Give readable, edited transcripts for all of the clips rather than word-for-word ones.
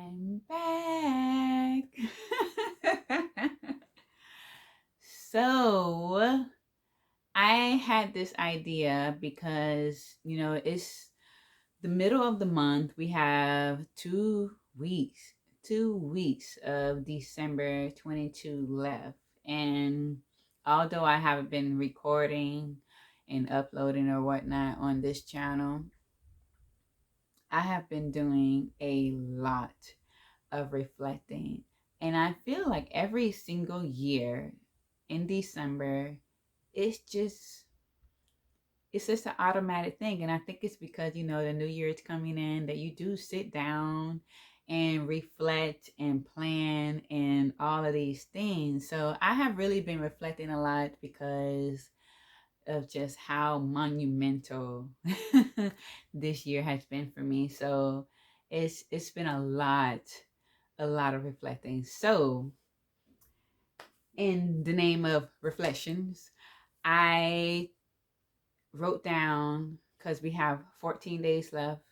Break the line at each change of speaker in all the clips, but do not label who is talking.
I'm back. So, I had this idea because, it's the middle of the month. We have 2 weeks, 2 weeks of December 22 left. And although I haven't been recording and uploading or whatnot on this channel, I have been doing a lot of reflecting. And I feel like every single year in December, it's just it's just an automatic thing. And I think it's because, the new year is coming in that you do sit down and reflect and plan and all of these things. So I have really been reflecting a lot because of just how monumental this year has been for me. So it's been a lot of reflecting. So in the name of reflections, I wrote down, because we have 14 days left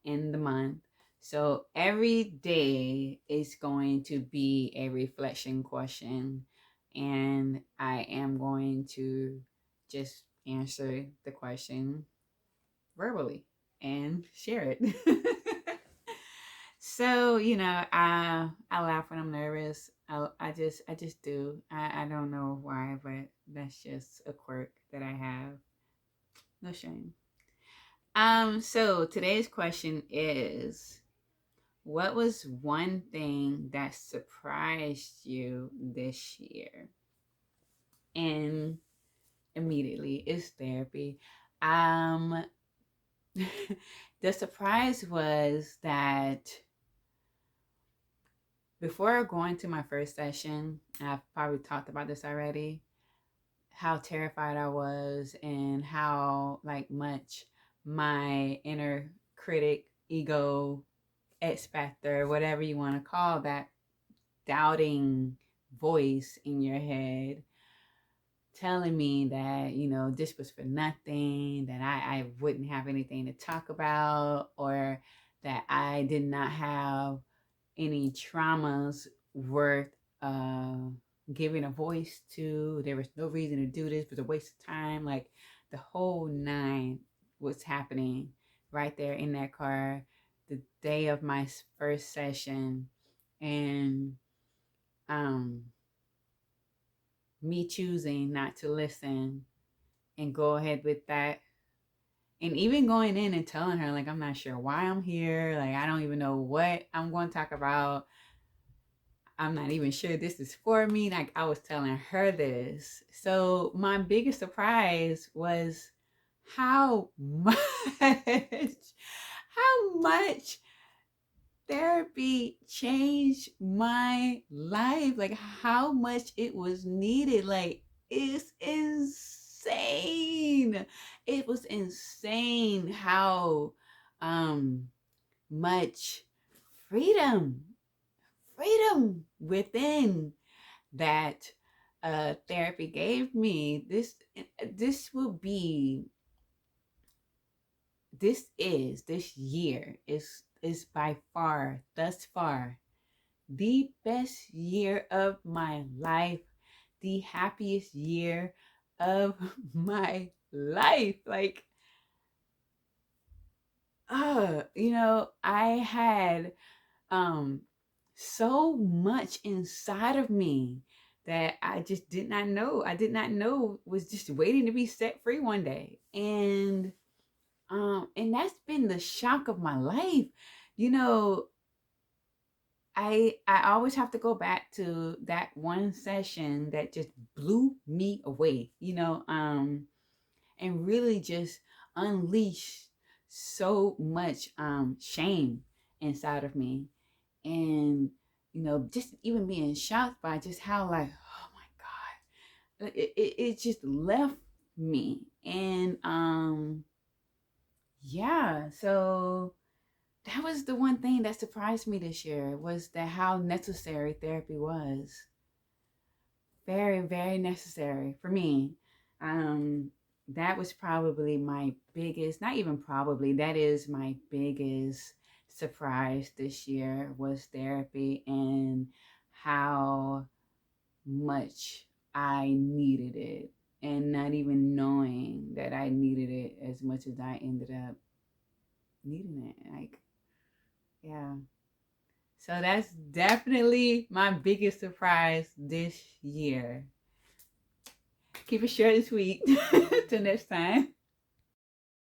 in the month. So every day is going to be a reflection question. And I am going to just answer the question verbally and share it. So, I laugh when I'm nervous. I just do. I don't know why, but that's just a quirk that I have. No shame. So today's question is, what was one thing that surprised you this year? And immediately it's therapy. Um the surprise was that before going to my first session, I've probably talked about this already, how terrified I was and how like much my inner critic, ego, X factor, whatever you want to call that doubting voice in your head telling me that, this was for nothing, that I wouldn't have anything to talk about, or that I did not have any traumas worth giving a voice to. There was no reason to do this. It was a waste of time. Like the whole nine was happening right there in that car the day of my first session. And um, me choosing not to listen and go ahead with that. And even going in and telling her, like, I'm not sure why I'm here. Like, I don't even know what I'm going to talk about. I'm not even sure this is for me. Like, I was telling her this. So my biggest surprise was how much, how much therapy changed my life. Like, how much it was needed. Like, it's insane. It was insane how much freedom within that therapy gave me. This will be this year is by far, thus far, the best year of my life, the happiest year of my life. Like, I had um so much inside of me that I just did not know. I did not know was just waiting to be set free one day. And that's been the shock of my life. You know, I always have to go back to that one session that just blew me away, and really just unleashed so much shame inside of me. And just even being shocked by just how, like, oh my God, it just left me. And yeah, so that was the one thing that surprised me this year, was that how necessary therapy was. Very, very necessary for me. That was probably my biggest, not even probably, that is my biggest surprise this year was therapy, and how much I needed it, and not even knowing that I needed it as much as I ended up needing it. Like, yeah. So that's definitely my biggest surprise this year. Keep it short and sweet. Till next time.